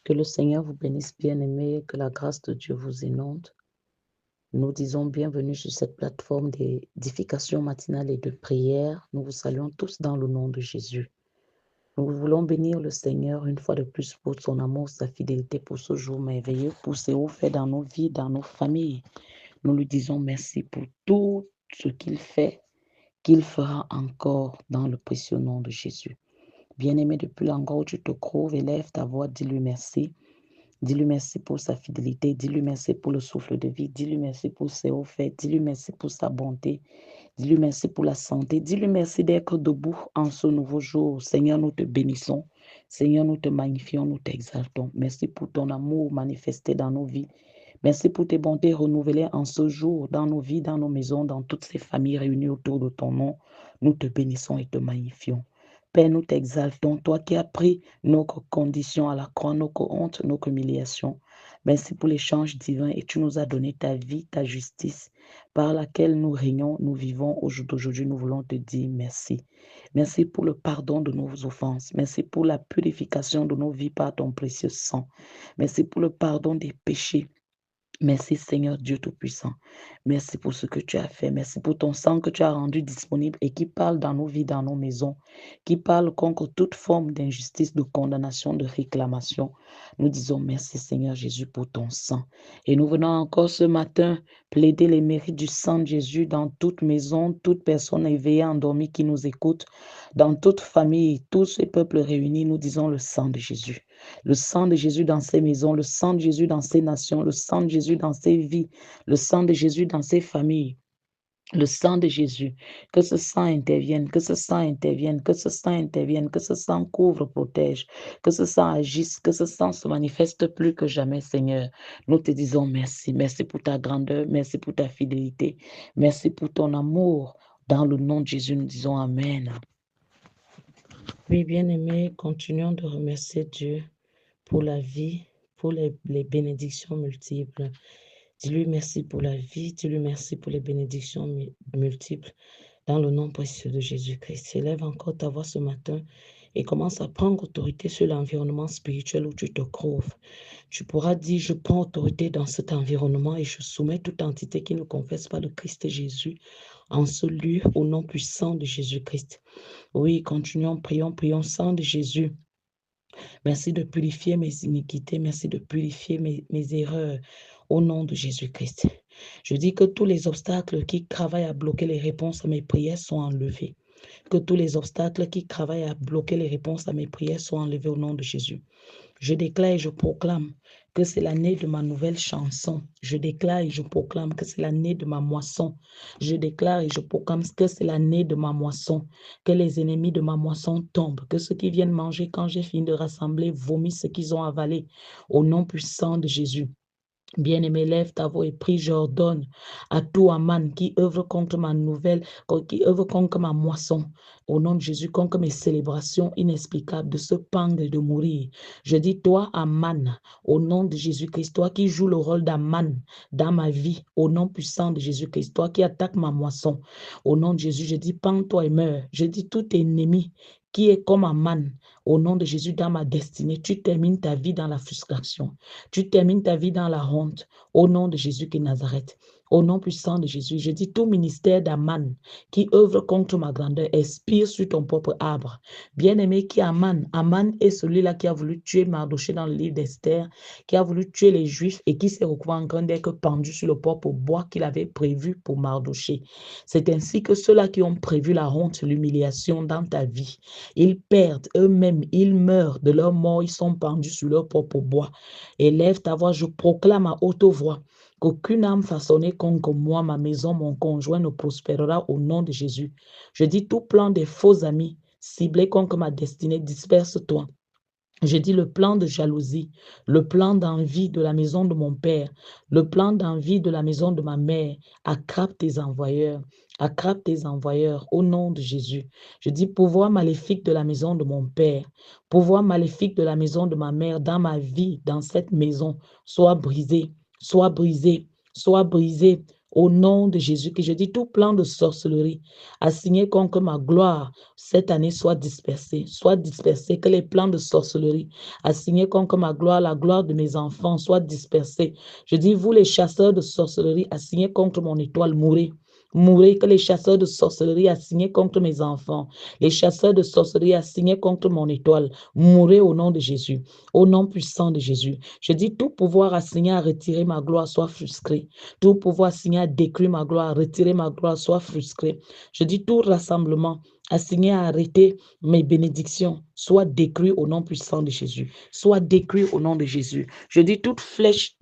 Que le Seigneur vous bénisse, bien-aimés, que la grâce de Dieu vous inonde. Nous disons bienvenue sur cette plateforme d'édification matinale et de prière. Nous vous saluons tous dans le nom de Jésus. Nous voulons bénir le Seigneur une fois de plus pour son amour, sa fidélité pour ce jour merveilleux, pour ce hauts faits dans nos vies, dans nos familles. Nous lui disons merci pour tout ce qu'il fait, qu'il fera encore dans le précieux nom de Jésus. Bien-aimé, depuis l'endroit où tu te trouves, élève ta voix, dis-lui merci. Dis-lui merci pour sa fidélité, dis-lui merci pour le souffle de vie, dis-lui merci pour ses hauts faits, dis-lui merci pour sa bonté, dis-lui merci pour la santé, dis-lui merci d'être debout en ce nouveau jour. Seigneur, nous te bénissons. Seigneur, nous te magnifions, nous t'exaltons. Merci pour ton amour manifesté dans nos vies. Merci pour tes bontés renouvelées en ce jour, dans nos vies, dans nos maisons, dans toutes ces familles réunies autour de ton nom. Nous te bénissons et te magnifions. Père, nous t'exaltons, toi qui as pris nos conditions à la croix, nos hontes, nos humiliations. Merci pour l'échange divin et tu nous as donné ta vie, ta justice, par laquelle nous régnons, nous vivons aujourd'hui. Nous voulons te dire merci. Merci pour le pardon de nos offenses. Merci pour la purification de nos vies par ton précieux sang. Merci pour le pardon des péchés. Merci Seigneur Dieu Tout-Puissant. Merci pour ce que tu as fait. Merci pour ton sang que tu as rendu disponible et qui parle dans nos vies, dans nos maisons, qui parle contre toute forme d'injustice, de condamnation, de réclamation. Nous disons merci Seigneur Jésus pour ton sang. Et nous venons encore ce matin plaider les mérites du sang de Jésus dans toute maison, toute personne éveillée, endormie qui nous écoute, dans toute famille, tous ces peuples réunis, nous disons le sang de Jésus. Le sang de Jésus dans ces maisons, le sang de Jésus dans ces nations, le sang de Jésus dans ces vies, le sang de Jésus dans ces familles. Le sang de Jésus, que ce sang intervienne, que ce sang intervienne, que ce sang intervienne, que ce sang couvre, protège, que ce sang agisse, que ce sang se manifeste plus que jamais, Seigneur. Nous te disons merci. Merci pour ta grandeur, merci pour ta fidélité, merci pour ton amour. Dans le nom de Jésus, nous disons Amen. Oui, bien-aimés, continuons de remercier Dieu pour la vie, pour les bénédictions multiples. Dis-lui merci pour la vie, dis-lui merci pour les bénédictions multiples dans le nom précieux de Jésus-Christ. Élève encore ta voix ce matin et commence à prendre autorité sur l'environnement spirituel où tu te trouves. Tu pourras dire, je prends autorité dans cet environnement et je soumets toute entité qui ne confesse pas le Christ Jésus en ce lieu au nom puissant de Jésus-Christ. Oui, continuons, prions, sang de Jésus. Merci de purifier mes iniquités, merci de purifier mes erreurs au nom de Jésus-Christ. Je dis que tous les obstacles qui travaillent à bloquer les réponses à mes prières sont enlevés. Que tous les obstacles qui travaillent à bloquer les réponses à mes prières soient enlevés au nom de Jésus. Je déclare et je proclame que c'est l'année de ma nouvelle chanson. Je déclare et je proclame que c'est l'année de ma moisson. Je déclare et je proclame que c'est l'année de ma moisson. Que les ennemis de ma moisson tombent. Que ceux qui viennent manger quand j'ai fini de rassembler vomissent ce qu'ils ont avalé. Au nom puissant de Jésus. Bien-aimé, lève ta voix et prie, j'ordonne à tout Aman qui œuvre contre ma nouvelle, qui œuvre contre ma moisson, au nom de Jésus, contre mes célébrations inexplicables, de se pendre et de mourir. Je dis, toi, Aman, au nom de Jésus-Christ, toi qui joues le rôle d'Aman dans ma vie, au nom puissant de Jésus-Christ, toi qui attaques ma moisson, au nom de Jésus, je dis, pends-toi et meurs. Je dis, tout ennemi qui est comme Aman, au nom de Jésus, dans ma destinée, tu termines ta vie dans la frustration. Tu termines ta vie dans la honte au nom de Jésus qui est Nazareth. Au nom puissant de Jésus, je dis tout ministère d'Aman qui œuvre contre ma grandeur, expire sur ton propre arbre. Bien-aimé qui est Aman. Aman est celui-là qui a voulu tuer Mardoché dans le livre d'Esther, qui a voulu tuer les Juifs et qui s'est retrouvé en train d'être pendu sur le propre bois qu'il avait prévu pour Mardoché. C'est ainsi que ceux-là qui ont prévu la honte, l'humiliation dans ta vie, ils perdent eux-mêmes, ils meurent de leur mort, ils sont pendus sur leur propre bois. Élève ta voix, je proclame à haute voix qu'aucune âme façonnée contre moi, ma maison, mon conjoint ne prospérera au nom de Jésus. Je dis tout plan des faux amis ciblés contre ma destinée, disperse-toi. Je dis le plan de jalousie, le plan d'envie de la maison de mon père, le plan d'envie de la maison de ma mère, attrape tes envoyeurs au nom de Jésus. Je dis pouvoir maléfique de la maison de mon père, pouvoir maléfique de la maison de ma mère dans ma vie, dans cette maison, soit brisé, soit brisé, soit brisé Au nom de Jésus, que je dis tout plan de sorcellerie assigné contre ma gloire cette année soit dispersé, que les plans de sorcellerie assignés contre ma gloire, la gloire de mes enfants soit dispersés. Je dis, vous les chasseurs de sorcellerie assignés contre mon étoile, mourrez. Mourrez, que les chasseurs de sorcellerie assignés contre mes enfants, les chasseurs de sorcellerie assignés contre mon étoile, mourrez au nom de Jésus, au nom puissant de Jésus. Je dis, tout pouvoir assigné à retirer ma gloire soit frustré. Tout pouvoir assigné à détruire ma gloire, à retirer ma gloire soit frustré. Je dis, tout rassemblement assigné à arrêter mes bénédictions soit détruit au nom puissant de Jésus. Soit détruit au nom de Jésus. Je dis, toute flèche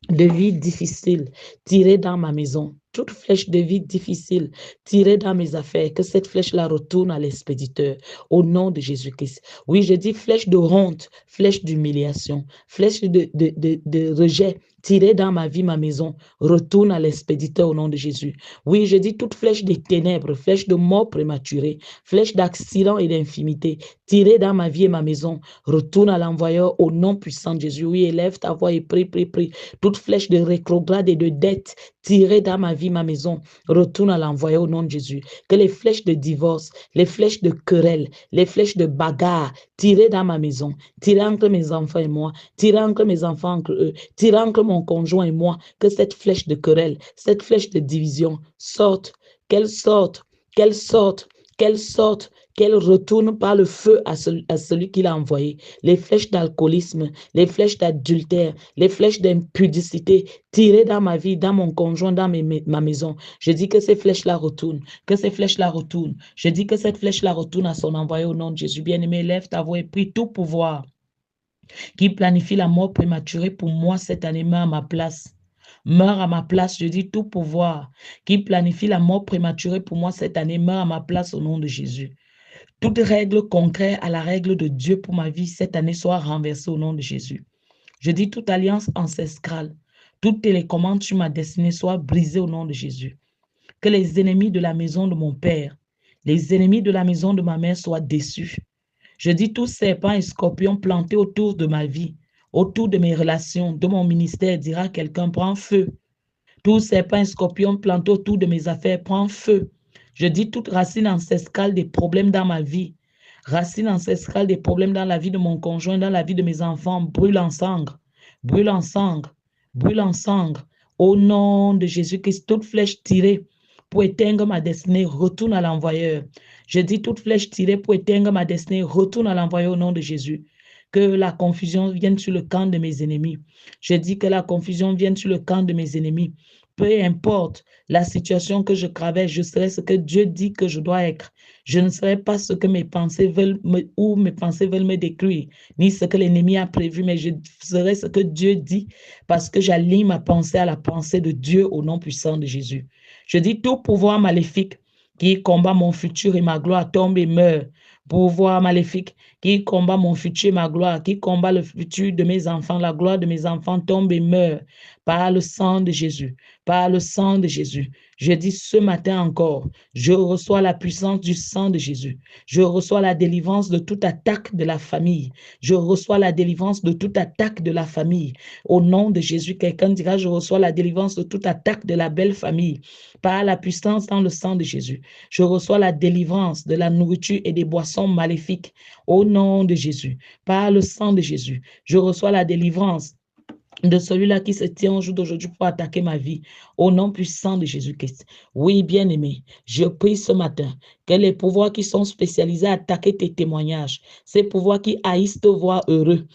de vie difficile tirée dans ma maison, toute flèche de vie difficile tirée dans mes affaires, que cette flèche-là retourne à l'expéditeur au nom de Jésus-Christ. Oui, je dis flèche de honte, flèche d'humiliation, flèche de rejet tirée dans ma vie, ma maison, retourne à l'expéditeur au nom de Jésus. Oui, je dis toute flèche des ténèbres, flèche de mort prématurée, flèche d'accident et d'infimité tirée dans ma vie et ma maison, retourne à l'envoyeur au nom puissant de Jésus. Oui, élève ta voix et prie, prie, prie. Toute flèche de rétrograde et de dette tirée dans ma vie, ma maison, retourne à l'envoyeur au nom de Jésus. Que les flèches de divorce, les flèches de querelle, les flèches de bagarre tirées dans ma maison, tirées entre mes enfants et moi, tirées entre mes enfants entre eux, tirées entre mon conjoint et moi, que cette flèche de querelle, cette flèche de division sorte, qu'elle sorte, qu'elle sorte, qu'elle sorte, qu'elle retourne par le feu à celui qui l'a envoyé. Les flèches d'alcoolisme, les flèches d'adultère, les flèches d'impudicité tirées dans ma vie, dans mon conjoint, dans ma maison. Je dis que ces flèches-là retournent, que ces flèches-là retournent. Je dis que cette flèche-là retourne à son envoyé au nom de Jésus. Bien-aimé, lève ta voix et prie. Tout pouvoir qui planifie la mort prématurée pour moi cette année, meurt à ma place. Meurt à ma place, je dis tout pouvoir qui planifie la mort prématurée pour moi cette année, meurt à ma place au nom de Jésus. Toute règle contraire à la règle de Dieu pour ma vie cette année soit renversée au nom de Jésus. Je dis toute alliance ancestrale, toute télécommande sur ma destinée soit brisée au nom de Jésus. Que les ennemis de la maison de mon père, les ennemis de la maison de ma mère soient déçus. Je dis tout serpent et scorpion plantés autour de ma vie, autour de mes relations, de mon ministère, dira quelqu'un, prend feu. Tout serpent et scorpion plantés autour de mes affaires, prend feu. Je dis toute racine ancestrale des problèmes dans ma vie, racine ancestrale des problèmes dans la vie de mon conjoint, dans la vie de mes enfants, brûle en cendres, brûle en cendres, brûle en cendres. Au nom de Jésus-Christ, toute flèche tirée pour éteindre ma destinée, retourne à l'envoyeur. Je dis toute flèche tirée pour éteindre ma destinée, retourne à l'envoyeur au nom de Jésus. Que la confusion vienne sur le camp de mes ennemis. Je dis que la confusion vienne sur le camp de mes ennemis. Peu importe la situation que je traverse, je serai ce que Dieu dit que je dois être. Je ne serai pas ce que mes pensées veulent me détruire, ni ce que l'ennemi a prévu, mais je serai ce que Dieu dit parce que j'aligne ma pensée à la pensée de Dieu au nom puissant de Jésus. Je dis tout pouvoir maléfique qui combat mon futur et ma gloire tombe et meurt. Pouvoir maléfique qui combat mon futur et ma gloire, qui combat le futur de mes enfants, la gloire de mes enfants tombe et meurt par le sang de Jésus, par le sang de Jésus. Je dis ce matin encore, je reçois la puissance du sang de Jésus. Je reçois la délivrance de toute attaque de la famille. Je reçois la délivrance de toute attaque de la famille. Au nom de Jésus, quelqu'un dira, je reçois la délivrance de toute attaque de la belle famille. Par la puissance dans le sang de Jésus. Je reçois la délivrance de la nourriture et des boissons maléfiques. Au nom de Jésus. Par le sang de Jésus. Je reçois la délivrance de celui-là qui se tient au jour d'aujourd'hui pour attaquer ma vie, au nom puissant de Jésus-Christ. Oui, bien-aimé, je prie ce matin que les pouvoirs qui sont spécialisés à attaquer tes témoignages, ces pouvoirs qui haïssent te voir heureux,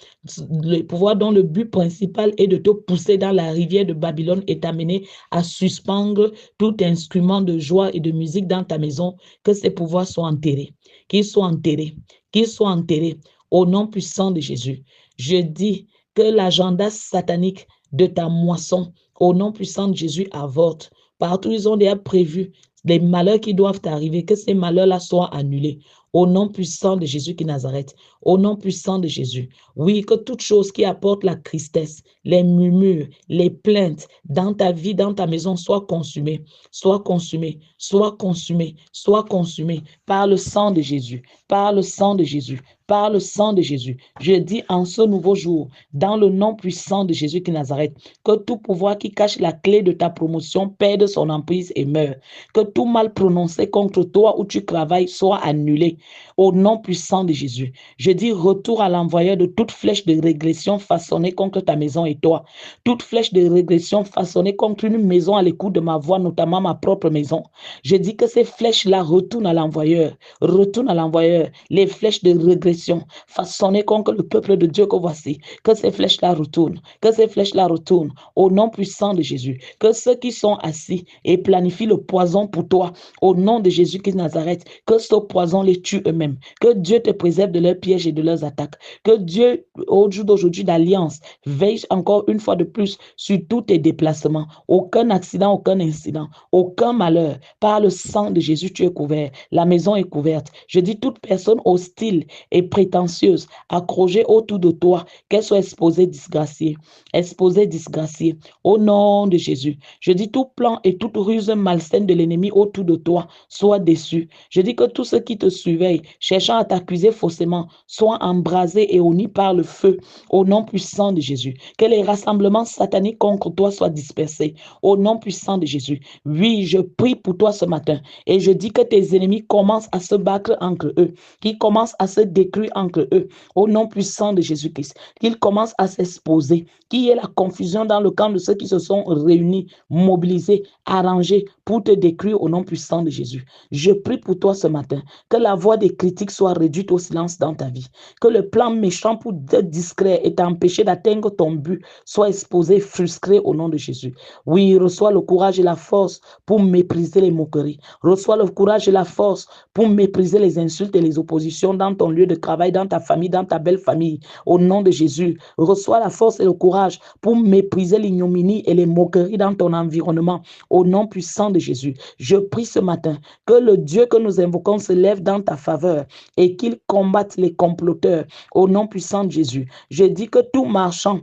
les pouvoirs dont le but principal est de te pousser dans la rivière de Babylone et t'amener à suspendre tout instrument de joie et de musique dans ta maison, que ces pouvoirs soient enterrés, qu'ils soient enterrés, qu'ils soient enterrés, au nom puissant de Jésus. Je dis que l'agenda satanique de ta moisson, au nom puissant de Jésus, avorte. Partout, ils ont déjà prévu les malheurs qui doivent arriver, que ces malheurs-là soient annulés. au nom puissant de Jésus qui Nazareth, au nom puissant de Jésus. Oui, que toute chose qui apporte la tristesse, les murmures, les plaintes dans ta vie, dans ta maison, soit consumée, soit consumée, soit consumée, soit consumée par le sang de Jésus, par le sang de Jésus, par le sang de Jésus. Je dis en ce nouveau jour, dans le nom puissant de Jésus qui Nazareth, que tout pouvoir qui cache la clé de ta promotion perde son emprise et meurt. Que tout mal prononcé contre toi où tu travailles soit annulé au nom puissant de Jésus. Je dis retour à l'envoyeur de toute flèche de régression façonnée contre ta maison et toi. Toute flèche de régression façonnée contre une maison à l'écoute de ma voix, notamment ma propre maison. Je dis que ces flèches-là retournent à l'envoyeur. Retournent à l'envoyeur. Les flèches de régression façonnées contre le peuple de Dieu que voici. Que ces flèches-là retournent. Que ces flèches-là retournent au nom puissant de Jésus. Que ceux qui sont assis et planifient le poison pour toi, au nom de Jésus Christ de Nazareth, que ce poison les tue eux-mêmes. Que Dieu te préserve de leurs pièges et de leurs attaques. Que Dieu, au jour d'aujourd'hui d'alliance, veille encore une fois de plus sur tous tes déplacements. Aucun accident, aucun incident, aucun malheur. Par le sang de Jésus, tu es couvert. La maison est couverte. Je dis toute personne hostile et prétentieuse, accrochée autour de toi, qu'elle soit exposée, disgraciée. Exposée, disgraciée. Au nom de Jésus. Je dis tout plan et toute ruse malsaine de l'ennemi autour de toi soit déçu. Je dis que tous ceux qui te surveillent, cherchant à t'accuser faussement, soient embrasés et unis par le feu au nom puissant de Jésus. Que les rassemblements sataniques contre toi soient dispersés au nom puissant de Jésus. Oui, je prie pour toi ce matin et je dis que tes ennemis commencent à se battre entre eux, qu'ils commencent à se détruire entre eux au nom puissant de Jésus-Christ, qu'ils commencent à s'exposer, qu'il y ait la confusion dans le camp de ceux qui se sont réunis, mobilisés, arrangés pour te détruire au nom puissant de Jésus. Je prie pour toi ce matin que la voix des critiques soit réduite au silence dans ta vie, que le plan méchant pour être discret et t'empêcher d'atteindre ton but soit exposé, frustré au nom de Jésus. Oui, reçois le courage et la force pour mépriser les moqueries. Reçois le courage et la force pour mépriser les insultes et les oppositions dans ton lieu de travail, dans ta famille, dans ta belle famille. Au nom de Jésus, reçois la force et le courage pour mépriser l'ignominie et les moqueries dans ton environnement. Au nom puissant de Jésus, je prie ce matin que le Dieu que nous invoquons se lève dans ta faveur et qu'il combatte les comploteurs. Au nom puissant de Jésus, je dis que tout marchand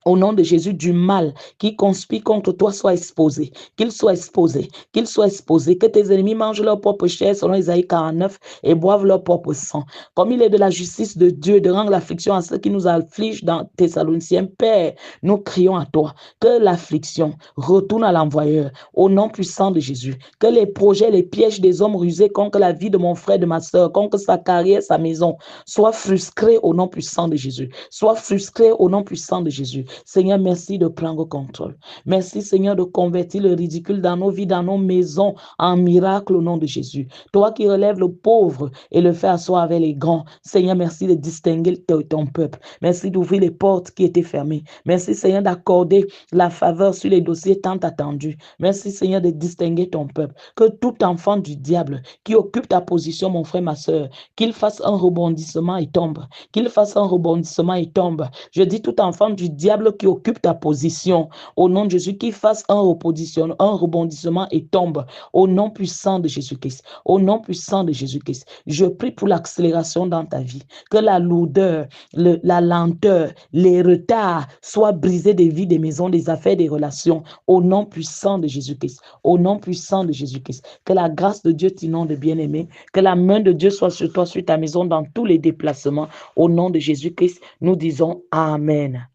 au nom de Jésus, du mal qui conspire contre toi soit exposé, qu'il soit exposé, qu'il soit exposé, que tes ennemis mangent leur propre chair selon Isaïe 49 et boivent leur propre sang. Comme il est de la justice de Dieu de rendre l'affliction à ceux qui nous affligent dans Thessaloniciens, Père, nous crions à toi que l'affliction retourne à l'envoyeur au nom puissant de Jésus, que les projets, les pièges des hommes rusés contre la vie de mon frère, de ma soeur, contre sa carrière, sa maison, soient frustrés au nom puissant de Jésus, soient frustrés au nom puissant de Jésus. Seigneur, merci de prendre contrôle. Merci, Seigneur, de convertir le ridicule dans nos vies, dans nos maisons, en miracle au nom de Jésus. Toi qui relèves le pauvre et le fais asseoir avec les grands. Seigneur, merci de distinguer ton peuple. Merci d'ouvrir les portes qui étaient fermées. Merci, Seigneur, d'accorder la faveur sur les dossiers tant attendus. Merci, Seigneur, de distinguer ton peuple. Que tout enfant du diable qui occupe ta position, mon frère, ma soeur, qu'il fasse un rebondissement et tombe. Qu'il fasse un rebondissement et tombe. Je dis tout enfant du diable qui occupe ta position, au nom de Jésus, qui fasse un rebondissement et tombe, au nom puissant de Jésus-Christ, au nom puissant de Jésus-Christ. Je prie pour l'accélération dans ta vie, que la lourdeur, la lenteur, les retards soient brisés des vies, des maisons, des affaires, des relations, au nom puissant de Jésus-Christ, au nom puissant de Jésus-Christ. Que la grâce de Dieu t'inonde, bien-aimé, que la main de Dieu soit sur toi, sur ta maison, dans tous les déplacements, au nom de Jésus-Christ, nous disons Amen.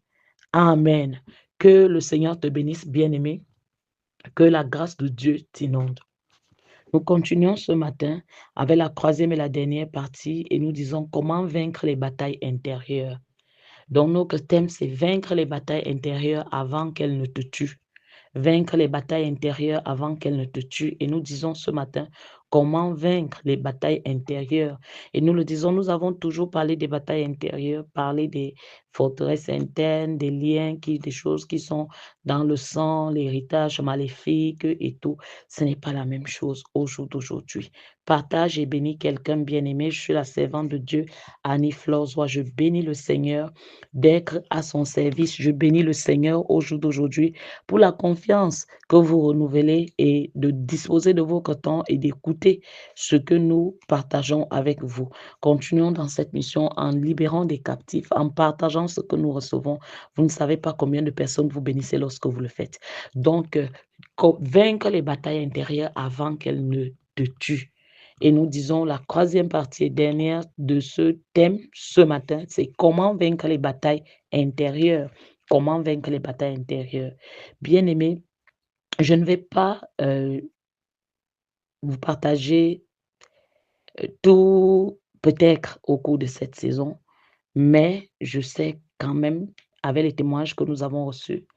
Amen. Que le Seigneur te bénisse, bien-aimé. Que la grâce de Dieu t'inonde. Nous continuons ce matin avec la troisième et la dernière partie et nous disons comment vaincre les batailles intérieures. Donc notre thème, c'est vaincre les batailles intérieures avant qu'elles ne te tuent. Vaincre les batailles intérieures avant qu'elles ne te tuent. Et nous disons ce matin, comment vaincre les batailles intérieures. Et nous le disons, nous avons toujours parlé des batailles intérieures, parlé forteresses internes, des liens, des choses qui sont dans le sang, l'héritage maléfique et tout. Ce n'est pas la même chose au jour d'aujourd'hui. Partage et bénis quelqu'un bien-aimé. Je suis la servante de Dieu, Annie Florzois. Je bénis le Seigneur d'être à son service. Je bénis le Seigneur au jour d'aujourd'hui pour la confiance que vous renouvelez et de disposer de votre temps et d'écouter ce que nous partageons avec vous. Continuons dans cette mission en libérant des captifs, en partageant ce que nous recevons. Vous ne savez pas combien de personnes vous bénissez lorsque vous le faites. Donc, vaincre les batailles intérieures avant qu'elles ne te tuent. Et nous disons la troisième partie et dernière de ce thème ce matin, c'est comment vaincre les batailles intérieures. Comment vaincre les batailles intérieures. Bien-aimés, je ne vais pas vous partager tout peut-être au cours de cette saison, mais je sais quand même, avec les témoignages que nous avons reçus,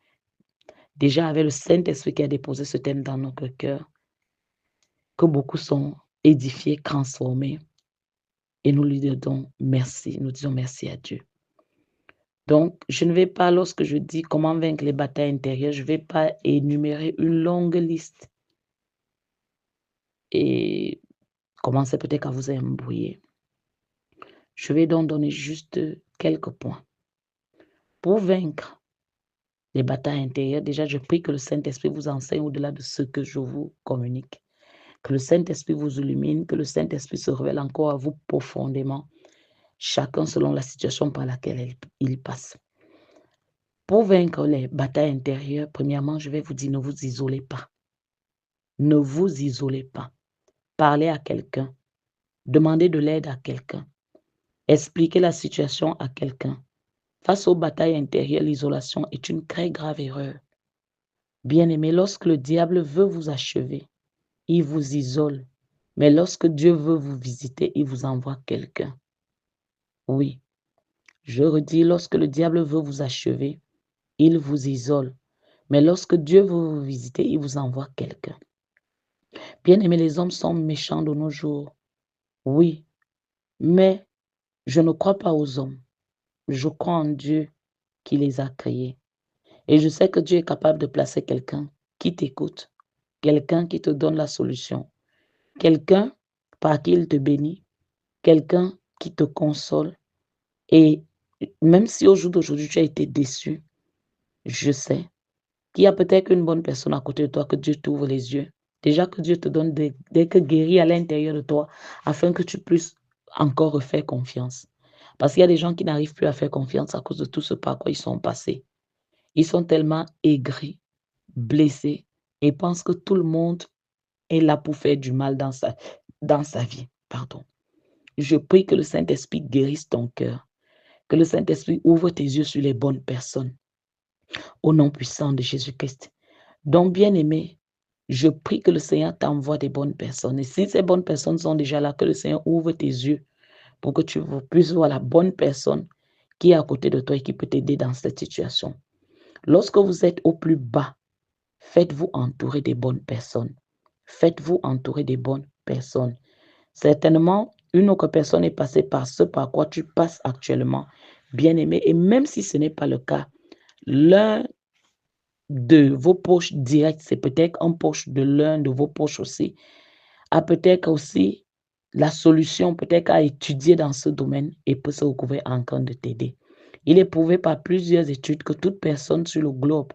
déjà avec le Saint-Esprit qui a déposé ce thème dans notre cœur, que beaucoup sont édifiés, transformés, et nous lui disons merci, nous disons merci à Dieu. Donc, je ne vais pas, lorsque je dis comment vaincre les batailles intérieures, je ne vais pas énumérer une longue liste et commencer peut-être à vous embrouiller. Je vais donc donner juste quelques points. Pour vaincre les batailles intérieures, déjà, je prie que le Saint-Esprit vous enseigne au-delà de ce que je vous communique. Que le Saint-Esprit vous illumine, que le Saint-Esprit se révèle encore à vous profondément, chacun selon la situation par laquelle il passe. Pour vaincre les batailles intérieures, premièrement, je vais vous dire, ne vous isolez pas. Ne vous isolez pas. Parlez à quelqu'un. Demandez de l'aide à quelqu'un. Expliquez la situation à quelqu'un. Face aux batailles intérieures, l'isolation est une très grave erreur. Bien-aimé, lorsque le diable veut vous achever, il vous isole. Mais lorsque Dieu veut vous visiter, il vous envoie quelqu'un. Oui, je redis, lorsque le diable veut vous achever, il vous isole. Mais lorsque Dieu veut vous visiter, il vous envoie quelqu'un. Bien-aimé, les hommes sont méchants de nos jours. Oui, mais je ne crois pas aux hommes. Je crois en Dieu qui les a créés. Et je sais que Dieu est capable de placer quelqu'un qui t'écoute, quelqu'un qui te donne la solution, quelqu'un par qui il te bénit, quelqu'un qui te console. Et même si au jour d'aujourd'hui tu as été déçu, je sais qu'il y a peut-être une bonne personne à côté de toi, que Dieu t'ouvre les yeux. Déjà que Dieu te donne d'être guéri à l'intérieur de toi, afin que tu puisses encore refaire confiance. Parce qu'il y a des gens qui n'arrivent plus à faire confiance à cause de tout ce par quoi ils sont passés. Ils sont tellement aigris, blessés, et pensent que tout le monde est là pour faire du mal dans sa vie. Pardon. Je prie que le Saint-Esprit guérisse ton cœur, que le Saint-Esprit ouvre tes yeux sur les bonnes personnes, au nom puissant de Jésus-Christ. Donc, bien-aimé, je prie que le Seigneur t'envoie des bonnes personnes. Et si ces bonnes personnes sont déjà là, que le Seigneur ouvre tes yeux pour que tu puisses voir la bonne personne qui est à côté de toi et qui peut t'aider dans cette situation. Lorsque vous êtes au plus bas, faites-vous entourer des bonnes personnes. Faites-vous entourer des bonnes personnes. Certainement, une autre personne est passée par ce par quoi tu passes actuellement, bien-aimé. Et même si ce n'est pas le cas, l'un de vos poches directes, c'est peut-être un poche de l'un de vos poches aussi, a peut-être aussi la solution, peut-être à étudier dans ce domaine et peut se recouvrir en train de t'aider. Il est prouvé par plusieurs études que toute personne sur le globe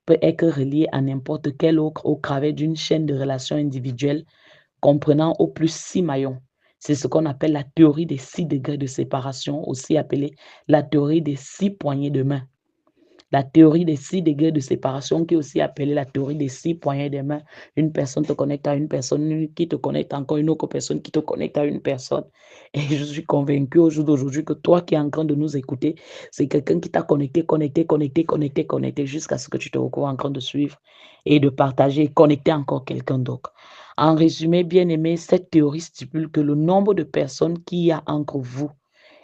peut être reliée à n'importe quel autre au travers d'une chaîne de relations individuelles comprenant au plus 6 maillons. C'est ce qu'on appelle la théorie des 6 degrés de séparation, aussi appelée la théorie des 6 poignées de main. La théorie des 6 degrés de séparation, qui est aussi appelée la théorie des 6 poignées de main. Une personne te connecte à une personne, qui te connecte à encore une autre personne, qui te connecte à une personne. Et je suis convaincue au jour d'aujourd'hui que toi qui es en train de nous écouter, c'est quelqu'un qui t'a connecté, jusqu'à ce que tu te retrouves en train de suivre et de partager et connecter encore quelqu'un d'autre. En résumé, bien aimé, cette théorie stipule que le nombre de personnes qu'il y a entre vous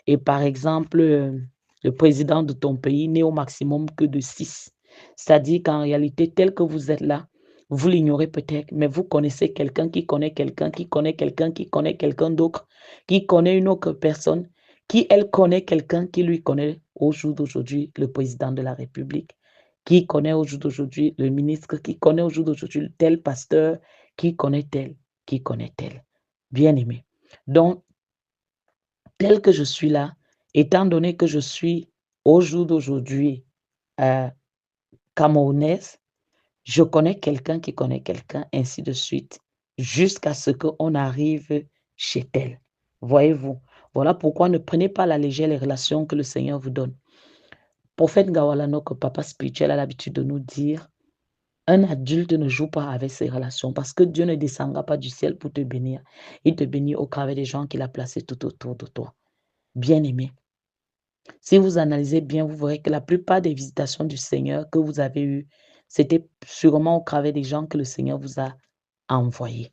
et par exemple, le président de ton pays n'est au maximum que de 6. C'est-à-dire qu'en réalité, tel que vous êtes là, vous l'ignorez peut-être, mais vous connaissez quelqu'un qui connaît quelqu'un, qui connaît quelqu'un, qui connaît quelqu'un d'autre, qui connaît une autre personne, qui, elle, connaît quelqu'un qui lui connaît au jour d'aujourd'hui le président de la République, qui connaît au jour d'aujourd'hui le ministre, qui connaît au jour d'aujourd'hui tel pasteur, qui connaît tel, qui connaît tel. Bien-aimé. Donc, tel que je suis là, étant donné que je suis au jour d'aujourd'hui camerounaise, je connais quelqu'un qui connaît quelqu'un, ainsi de suite, jusqu'à ce qu'on arrive chez tel. Voyez-vous? Voilà pourquoi ne prenez pas à la légère les relations que le Seigneur vous donne. Prophète Ngawala, notre papa spirituel, a l'habitude de nous dire, un adulte ne joue pas avec ses relations parce que Dieu ne descendra pas du ciel pour te bénir. Il te bénit au travers des gens qu'il a placés tout autour de toi. Bien-aimé, si vous analysez bien, vous verrez que la plupart des visitations du Seigneur que vous avez eues, c'était sûrement au travers des gens que le Seigneur vous a envoyés.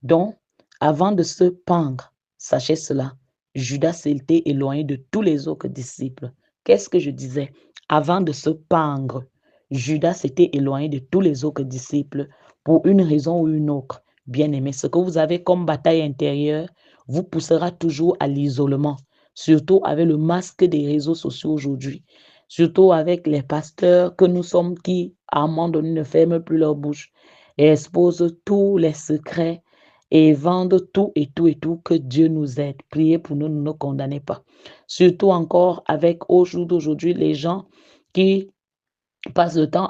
Donc, avant de se pendre, sachez cela, Judas s'était éloigné de tous les autres disciples. Qu'est-ce que je disais? Avant de se pendre, Judas s'était éloigné de tous les autres disciples pour une raison ou une autre. Bien-aimé, ce que vous avez comme bataille intérieure vous poussera toujours à l'isolement, surtout avec le masque des réseaux sociaux aujourd'hui, surtout avec les pasteurs que nous sommes qui, à un moment donné, ne ferment plus leur bouche et exposent tous les secrets et vendent tout et tout et tout. Que Dieu nous aide. Priez pour nous, ne nous condamnez pas. Surtout encore avec au jour d'aujourd'hui, les gens qui passent le temps,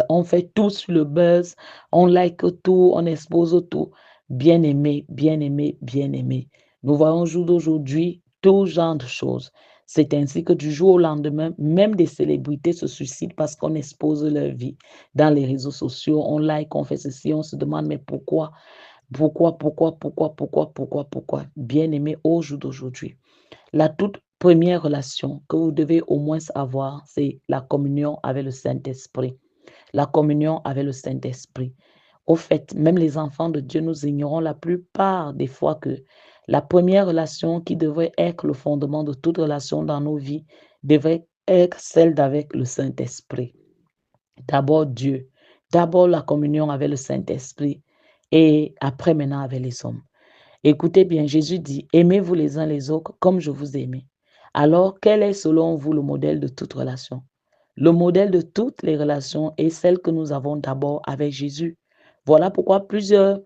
on fait tout sur le buzz, on like tout, on expose tout. Bien aimé, bien aimé, bien aimé. Nous voyons au jour d'aujourd'hui tout genre de choses. C'est ainsi que du jour au lendemain, même des célébrités se suicident parce qu'on expose leur vie dans les réseaux sociaux. On like, on fait ceci, on se demande mais pourquoi? Pourquoi? Bien-aimé, au jour d'aujourd'hui, la toute première relation que vous devez au moins avoir, c'est la communion avec le Saint-Esprit. La communion avec le Saint-Esprit. Au fait, même les enfants de Dieu, nous ignorons la plupart des fois que la première relation qui devrait être le fondement de toute relation dans nos vies devrait être celle d'avec le Saint-Esprit. D'abord Dieu, d'abord la communion avec le Saint-Esprit et après maintenant avec les hommes. Écoutez bien, Jésus dit, aimez-vous les uns les autres comme je vous ai aimé. Alors, quel est selon vous le modèle de toute relation? Le modèle de toutes les relations est celle que nous avons d'abord avec Jésus. Voilà pourquoi plusieurs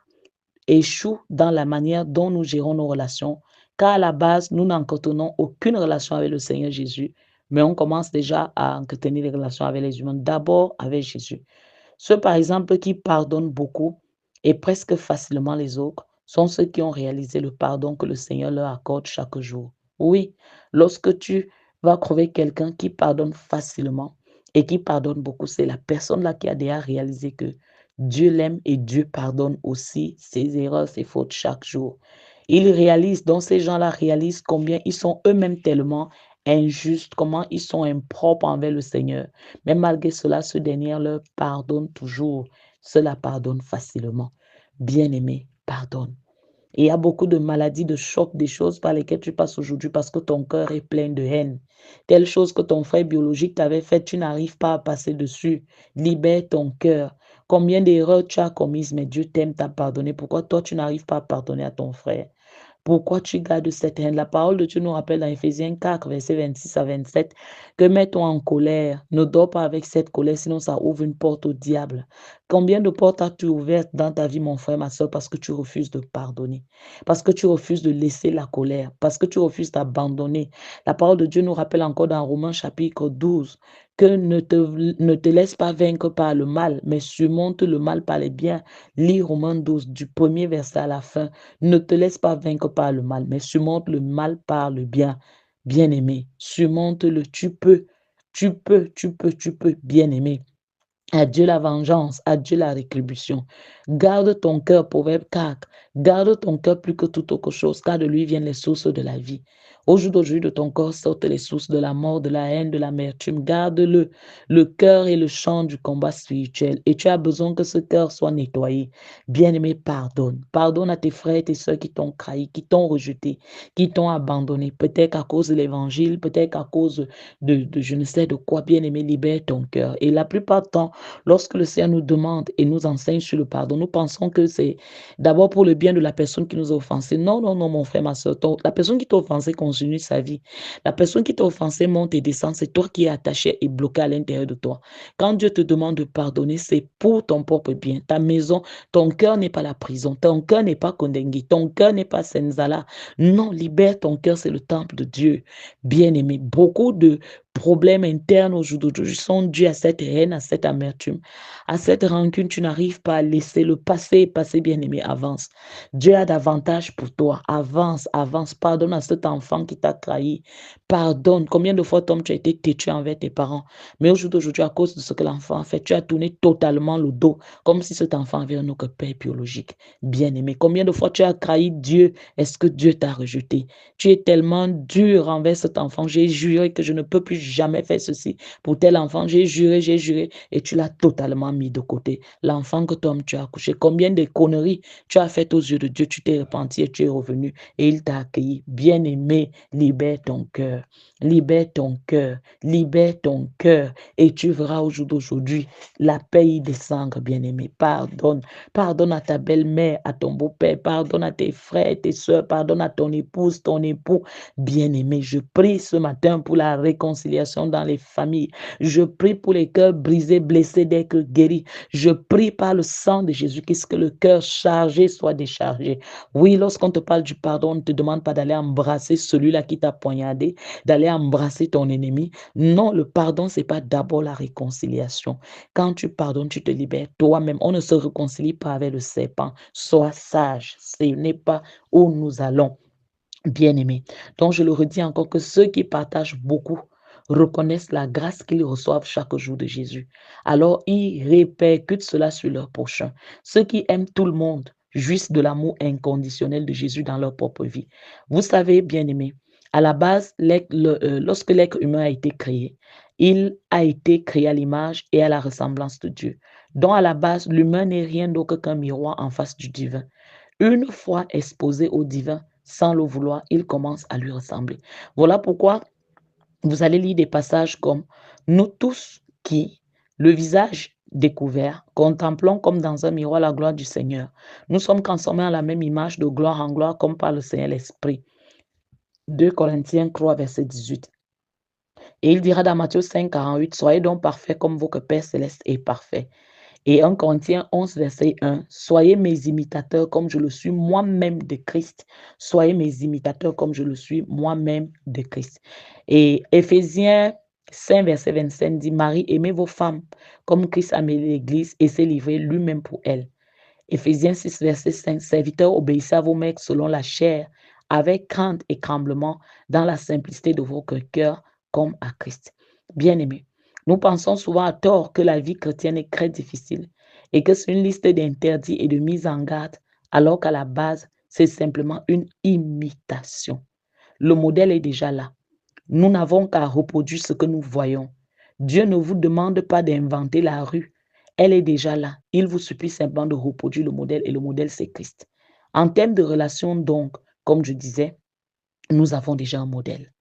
échouent dans la manière dont nous gérons nos relations, car à la base, nous n'entretenons aucune relation avec le Seigneur Jésus, mais on commence déjà à entretenir les relations avec les humains, d'abord avec Jésus. Ceux, par exemple, qui pardonnent beaucoup et presque facilement les autres sont ceux qui ont réalisé le pardon que le Seigneur leur accorde chaque jour. Oui, lorsque tu vas trouver quelqu'un qui pardonne facilement et qui pardonne beaucoup, c'est la personne là qui a déjà réalisé que Dieu l'aime et Dieu pardonne aussi ses erreurs, ses fautes chaque jour. Ils réalisent, donc ces gens-là réalisent combien ils sont eux-mêmes tellement injustes, comment ils sont impropres envers le Seigneur. Mais malgré cela, ce dernier leur pardonne toujours. Cela pardonne facilement. Bien-aimé, pardonne. Et il y a beaucoup de maladies, de chocs, des choses par lesquelles tu passes aujourd'hui parce que ton cœur est plein de haine. Telle chose que ton frère biologique t'avait fait, tu n'arrives pas à passer dessus. Libère ton cœur. Combien d'erreurs tu as commises, mais Dieu t'aime, t'a pardonné. Pourquoi toi, tu n'arrives pas à pardonner à ton frère? Pourquoi tu gardes cette haine? La parole de Dieu nous rappelle dans Éphésiens 4, versets 26 à 27, que mets-toi en colère. Ne dors pas avec cette colère, sinon ça ouvre une porte au diable. Combien de portes as-tu ouvertes dans ta vie, mon frère, ma soeur, parce que tu refuses de pardonner, parce que tu refuses de laisser la colère, parce que tu refuses d'abandonner. La parole de Dieu nous rappelle encore dans Romains chapitre 12 que ne te laisse pas vaincre par le mal, mais surmonte le mal par les biens. Lis Romains 12, du premier verset à la fin. Ne te laisse pas vaincre par le mal, mais surmonte le mal par le bien. Bien-aimé, surmonte-le. Tu peux, bien-aimé. À Dieu la vengeance, à Dieu la rétribution. Garde ton cœur, Proverbe 4. Garde ton cœur plus que toute autre chose, car de lui viennent les sources de la vie. Au jour d'aujourd'hui, de ton corps sortent les sources de la mort, de la haine, de l'amertume. Garde-le. Le cœur est le champ du combat spirituel. Et tu as besoin que ce cœur soit nettoyé. Bien-aimé, pardonne. Pardonne à tes frères et tes soeurs qui t'ont trahi, qui t'ont rejeté, qui t'ont abandonné. Peut-être à cause de l'évangile, peut-être à cause de je ne sais de quoi. Bien-aimé, libère ton cœur. Et la plupart du temps, lorsque le Seigneur nous demande et nous enseigne sur le pardon, nous pensons que c'est d'abord pour le bien de la personne qui nous a offensés. Non, non, non, mon frère, ma soeur. La personne qui t'a offensé continue sa vie. La personne qui t'a offensé monte et descend, c'est toi qui es attaché et bloqué à l'intérieur de toi. Quand Dieu te demande de pardonner, c'est pour ton propre bien. Ta maison, ton cœur n'est pas la prison, ton cœur n'est pas Kondengi, ton cœur n'est pas Senzala. Non, libère ton cœur, c'est le temple de Dieu. Bien-aimé, beaucoup de problèmes internes aujourd'hui sont dus à cette haine, à cette amertume, à cette rancune. Tu n'arrives pas à laisser le passé, bien-aimé, avance. Dieu a davantage pour toi. Avance, avance. Pardonne à cet enfant qui t'a trahi. Pardonne. Combien de fois, Tom, tu as été têtu envers tes parents? Mais aujourd'hui, à cause de ce que l'enfant a fait, tu as tourné totalement le dos, comme si cet enfant avait un autre père biologique. Bien-aimé. Combien de fois tu as trahi Dieu? Est-ce que Dieu t'a rejeté? Tu es tellement dur envers cet enfant. J'ai juré que je ne peux plus jamais faire ceci pour tel enfant. J'ai juré, et tu l'as totalement mis de côté. L'enfant que toi, tu as accouché, combien de conneries tu as faites aux yeux de Dieu, tu t'es repenti et tu es revenu et il t'a accueilli. Bien-aimé, libère ton cœur, libère ton cœur, libère ton cœur et tu verras au jour d'aujourd'hui la paix y descendre, bien-aimé. Pardonne, pardonne à ta belle-mère, à ton beau-père, pardonne à tes frères et tes soeurs, pardonne à ton épouse, ton époux. Bien-aimé, je prie ce matin pour la réconciliation dans les familles. Je prie pour les cœurs brisés, blessés d'être guéris. Je prie par le sang de Jésus-Christ que le cœur chargé soit déchargé. Oui, lorsqu'on te parle du pardon, on ne te demande pas d'aller embrasser celui-là qui t'a poignardé, d'aller embrasser ton ennemi. Non, le pardon, c'est pas d'abord la réconciliation. Quand tu pardonnes, tu te libères toi-même. On ne se réconcilie pas avec le serpent. Sois sage. Ce n'est pas où nous allons. Bien-aimés. Donc, je le redis encore que ceux qui partagent beaucoup reconnaissent la grâce qu'ils reçoivent chaque jour de Jésus. Alors, ils répercutent cela sur leur prochain. Ceux qui aiment tout le monde jouissent de l'amour inconditionnel de Jésus dans leur propre vie. Vous savez, bien-aimés, à la base, lorsque l'être humain a été créé, il a été créé à l'image et à la ressemblance de Dieu. Donc, à la base, l'humain n'est rien d'autre qu'un miroir en face du divin. Une fois exposé au divin, sans le vouloir, il commence à lui ressembler. Voilà pourquoi vous allez lire des passages comme nous tous qui, le visage découvert, contemplons comme dans un miroir la gloire du Seigneur. Nous sommes transformés en la même image de gloire en gloire comme par le Seigneur l'Esprit. 2 Corinthiens 3, verset 18. Et il dira dans Matthieu 5, 48, soyez donc parfaits comme votre Père céleste est parfait. Et 1 Corinthiens 11, verset 1, soyez mes imitateurs comme je le suis moi-même de Christ. Soyez mes imitateurs comme je le suis moi-même de Christ. Et Éphésiens 5, verset 25 dit, Marie, aimez vos femmes comme Christ a aimé l'Église et s'est livré lui-même pour elle. Éphésiens 6, verset 5, serviteurs, obéissez à vos maîtres selon la chair, avec crainte et tremblement, dans la simplicité de votre cœur, comme à Christ. Bien-aimés, nous pensons souvent à tort que la vie chrétienne est très difficile et que c'est une liste d'interdits et de mises en garde, alors qu'à la base, c'est simplement une imitation. Le modèle est déjà là. Nous n'avons qu'à reproduire ce que nous voyons. Dieu ne vous demande pas d'inventer la rue. Elle est déjà là. Il vous suffit simplement de reproduire le modèle et le modèle, c'est Christ. En termes de relation, donc, comme je disais, nous avons déjà un modèle.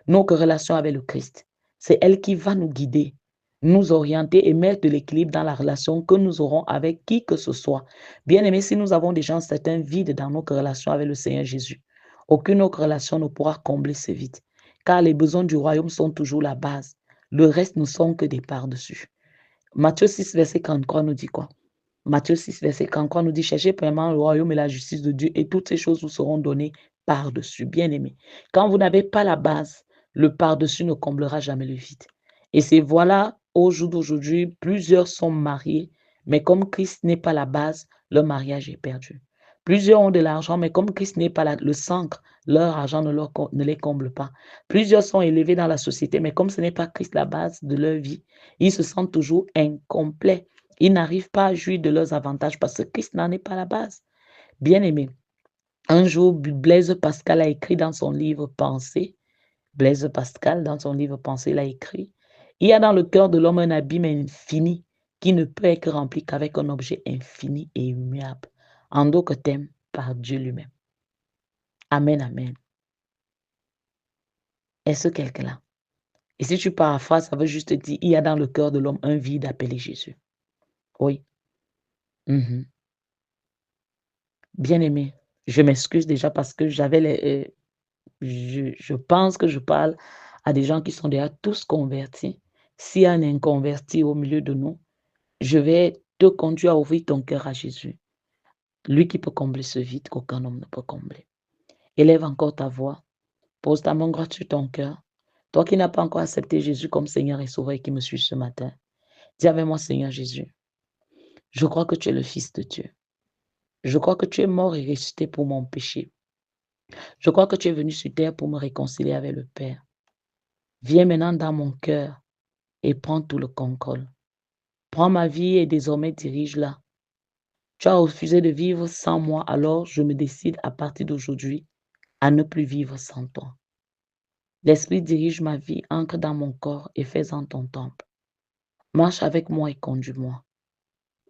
Notre relation avec le Christ, c'est elle qui va nous guider, nous orienter et mettre de l'équilibre dans la relation que nous aurons avec qui que ce soit. Bien aimé, si nous avons déjà un certain vide dans notre relation avec le Seigneur Jésus, aucune autre relation ne pourra combler ce vide, car les besoins du royaume sont toujours la base. Le reste ne sont que des par-dessus. Matthieu 6, verset 43 nous dit quoi? Matthieu 6, verset 43 nous dit, cherchez premièrement le royaume et la justice de Dieu et toutes ces choses vous seront données par-dessus. Bien aimé, quand vous n'avez pas la base, le par-dessus ne comblera jamais le vide. Et c'est voilà, au jour d'aujourd'hui, plusieurs sont mariés, mais comme Christ n'est pas la base, leur mariage est perdu. Plusieurs ont de l'argent, mais comme Christ n'est pas le centre, leur argent ne les comble pas. Plusieurs sont élevés dans la société, mais comme ce n'est pas Christ la base de leur vie, ils se sentent toujours incomplets. Ils n'arrivent pas à jouir de leurs avantages parce que Christ n'en est pas la base. Bien aimé, un jour, Blaise Pascal a écrit dans son livre Pensée, Blaise Pascal, dans son livre Pensée, il a écrit, il y a dans le cœur de l'homme un abîme infini qui ne peut être rempli qu'avec un objet infini et immuable, en d'autres termes, par Dieu lui-même. Amen, amen. Est-ce quelqu'un là? Et si tu paraphrases, ça veut juste dire, il y a dans le cœur de l'homme un vide appelé Jésus. Oui. Bien aimé, je m'excuse déjà parce que j'avais je pense que je parle à des gens qui sont déjà tous convertis. S'il y a un inconverti au milieu de nous, je vais te conduire à ouvrir ton cœur à Jésus. Lui qui peut combler ce vide qu'aucun homme ne peut combler. Élève encore ta voix. Pose ta main droite sur ton cœur. Toi qui n'as pas encore accepté Jésus comme Seigneur et Sauveur et qui me suis ce matin, dis avec moi, Seigneur Jésus, je crois que tu es le Fils de Dieu. Je crois que tu es mort et ressuscité pour mon péché. Je crois que tu es venu sur terre pour me réconcilier avec le Père. Viens maintenant dans mon cœur et prends tout le contrôle. Prends ma vie et désormais dirige-la. Tu as refusé de vivre sans moi, alors je me décide à partir d'aujourd'hui à ne plus vivre sans toi. L'Esprit dirige ma vie, ancre dans mon corps et fais-en ton temple. Marche avec moi et conduis-moi.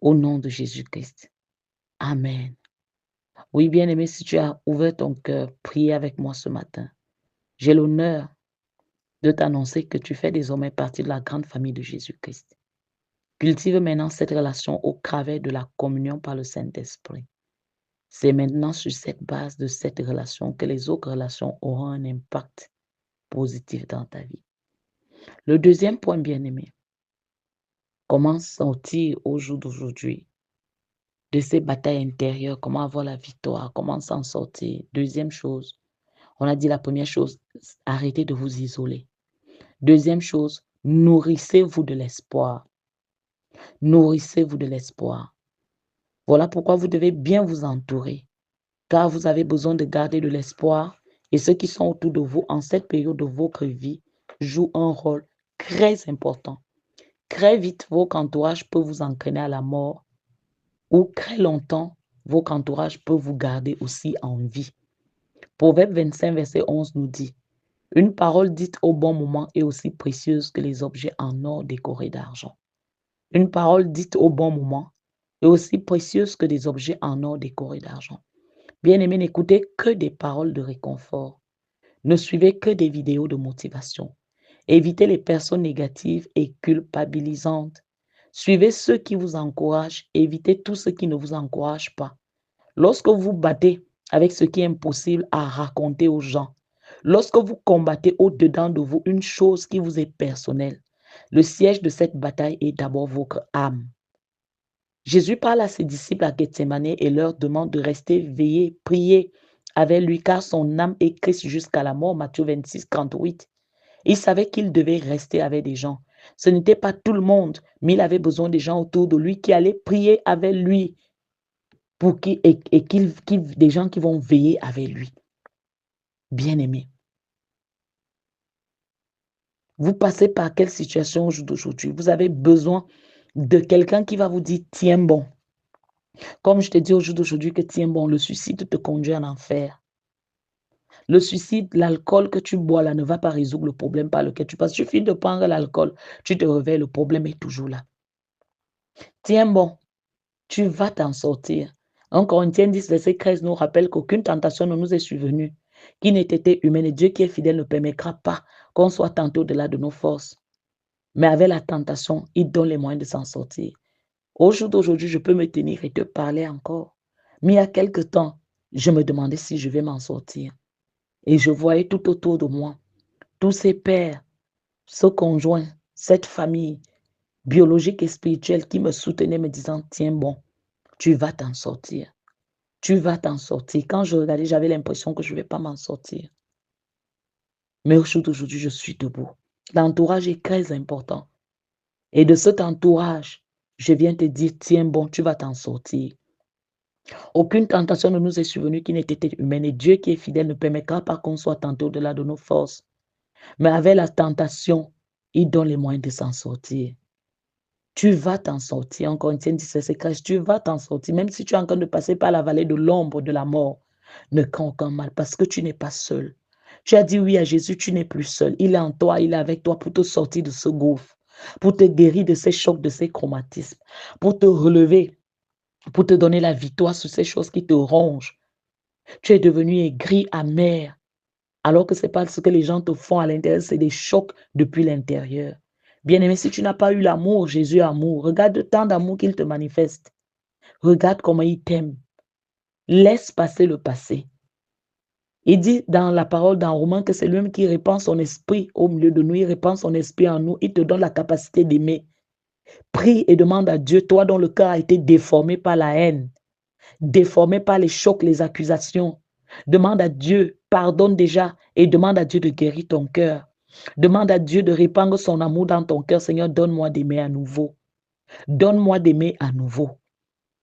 Au nom de Jésus-Christ. Amen. Oui, bien-aimé, si tu as ouvert ton cœur, priez avec moi ce matin. J'ai l'honneur de t'annoncer que tu fais désormais partie de la grande famille de Jésus-Christ. Cultive maintenant cette relation au travers de la communion par le Saint-Esprit. C'est maintenant sur cette base de cette relation que les autres relations auront un impact positif dans ta vie. Le deuxième point, bien-aimé, comment sortir au jour d'aujourd'hui de ces batailles intérieures, comment avoir la victoire, comment s'en sortir. Deuxième chose, on a dit la première chose, arrêtez de vous isoler. Deuxième chose, nourrissez-vous de l'espoir. Nourrissez-vous de l'espoir. Voilà pourquoi vous devez bien vous entourer, car vous avez besoin de garder de l'espoir et ceux qui sont autour de vous en cette période de votre vie jouent un rôle très important. Très vite, votre entourage peut vous entraîner à la mort ou très longtemps, votre entourage peut vous garder aussi en vie. Proverbe 25, verset 11 nous dit, « Une parole dite au bon moment est aussi précieuse que les objets en or décorés d'argent. » Une parole dite au bon moment est aussi précieuse que des objets en or décorés d'argent. Bien-aimés, n'écoutez que des paroles de réconfort. Ne suivez que des vidéos de motivation. Évitez les personnes négatives et culpabilisantes. Suivez ceux qui vous encouragent. Évitez tout ce qui ne vous encourage pas. Lorsque vous battez avec ce qui est impossible à raconter aux gens, lorsque vous combattez au-dedans de vous une chose qui vous est personnelle, le siège de cette bataille est d'abord votre âme. Jésus parle à ses disciples à Gethsemane et leur demande de rester veillés, prier avec lui, car son âme est triste jusqu'à la mort. Matthieu 26, 38. Il savait qu'il devait rester avec des gens. Ce n'était pas tout le monde, mais il avait besoin des gens autour de lui qui allaient prier avec lui pour des gens qui vont veiller avec lui. Bien-aimé. Vous passez par quelle situation aujourd'hui? Vous avez besoin de quelqu'un qui va vous dire, tiens bon. Comme je te dis au jour d'aujourd'hui que tiens bon, le suicide te conduit en enfer. Le suicide, l'alcool que tu bois là ne va pas résoudre le problème par lequel tu passes. Tu finis de prendre l'alcool, tu te réveilles, le problème est toujours là. Tiens bon, tu vas t'en sortir. 1 Corinthiens 10, verset 13 nous rappelle qu'aucune tentation ne nous est survenue, qui n'ait été humaine, et Dieu qui est fidèle ne permettra pas qu'on soit tenté au-delà de nos forces. Mais avec la tentation, il donne les moyens de s'en sortir. Au jour d'aujourd'hui, je peux me tenir et te parler encore. Mais il y a quelque temps, je me demandais si je vais m'en sortir. Et je voyais tout autour de moi, tous ces pères, ce conjoint, cette famille biologique et spirituelle qui me soutenaient, me disant, tiens bon, tu vas t'en sortir. Tu vas t'en sortir. Quand je regardais, j'avais l'impression que je ne vais pas m'en sortir. Mais au jour d'aujourd'hui, je suis debout. L'entourage est très important. Et de cet entourage, je viens te dire, tiens bon, tu vas t'en sortir. Aucune tentation ne nous est survenue qui n'ait été humaine. Et Dieu qui est fidèle ne permettra pas qu'on soit tenté au-delà de nos forces. Mais avec la tentation, il donne les moyens de s'en sortir. Tu vas t'en sortir. En Corinthiens 10, c'est clair, tu vas t'en sortir. Même si tu es en train de passer par la vallée de l'ombre de la mort, ne crains aucun mal parce que tu n'es pas seul. Tu as dit oui à Jésus, tu n'es plus seul. Il est en toi, il est avec toi pour te sortir de ce gouffre, pour te guérir de ces chocs, de ces traumatismes, pour te relever, pour te donner la victoire sur ces choses qui te rongent. Tu es devenu aigri, amer, alors que ce n'est pas ce que les gens te font à l'intérieur, c'est des chocs depuis l'intérieur. Bien-aimé, si tu n'as pas eu l'amour, Jésus est amour. Regarde tant d'amour qu'il te manifeste. Regarde comment il t'aime. Laisse passer le passé. Il dit dans la parole, dans Romains, que c'est lui-même qui répand son esprit au milieu de nous. Il répand son esprit en nous. Il te donne la capacité d'aimer. Prie et demande à Dieu, toi dont le cœur a été déformé par la haine, déformé par les chocs, les accusations. Demande à Dieu, pardonne déjà et demande à Dieu de guérir ton cœur. Demande à Dieu de répandre son amour dans ton cœur. Seigneur, donne-moi d'aimer à nouveau. Donne-moi d'aimer à nouveau.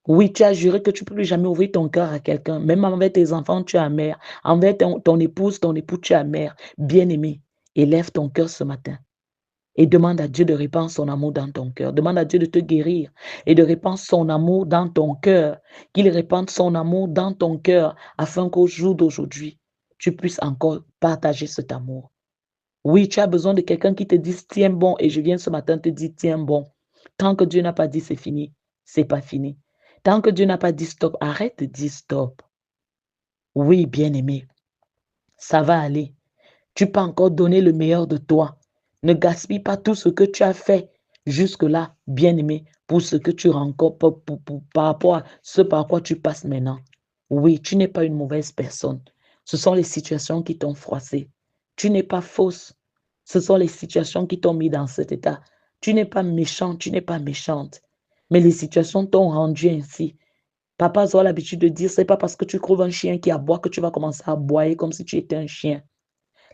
Oui, tu as juré que tu ne peux plus jamais ouvrir ton cœur à quelqu'un. Même envers tes enfants, tu es amer. Envers ton épouse, ton époux, tu es amer. Bien-aimé, élève ton cœur ce matin et demande à Dieu de répandre son amour dans ton cœur. Demande à Dieu de te guérir et de répandre son amour dans ton cœur. Qu'il répande son amour dans ton cœur afin qu'au jour d'aujourd'hui, tu puisses encore partager cet amour. Oui, tu as besoin de quelqu'un qui te dise tiens bon et je viens ce matin te dire tiens bon. Tant que Dieu n'a pas dit c'est fini, c'est pas fini. Tant que Dieu n'a pas dit stop, arrête de dire stop. Oui, bien-aimé, ça va aller. Tu peux encore donner le meilleur de toi. Ne gaspille pas tout ce que tu as fait jusque-là, bien-aimé, pour ce que tu rencontres, par rapport à ce par quoi tu passes maintenant. Oui, tu n'es pas une mauvaise personne. Ce sont les situations qui t'ont froissé. Tu n'es pas fausse. Ce sont les situations qui t'ont mis dans cet état. Tu n'es pas méchant, tu n'es pas méchante. Mais les situations t'ont rendu ainsi. Papa a l'habitude de dire, c'est pas parce que tu trouves un chien qui aboie que tu vas commencer à aboyer comme si tu étais un chien.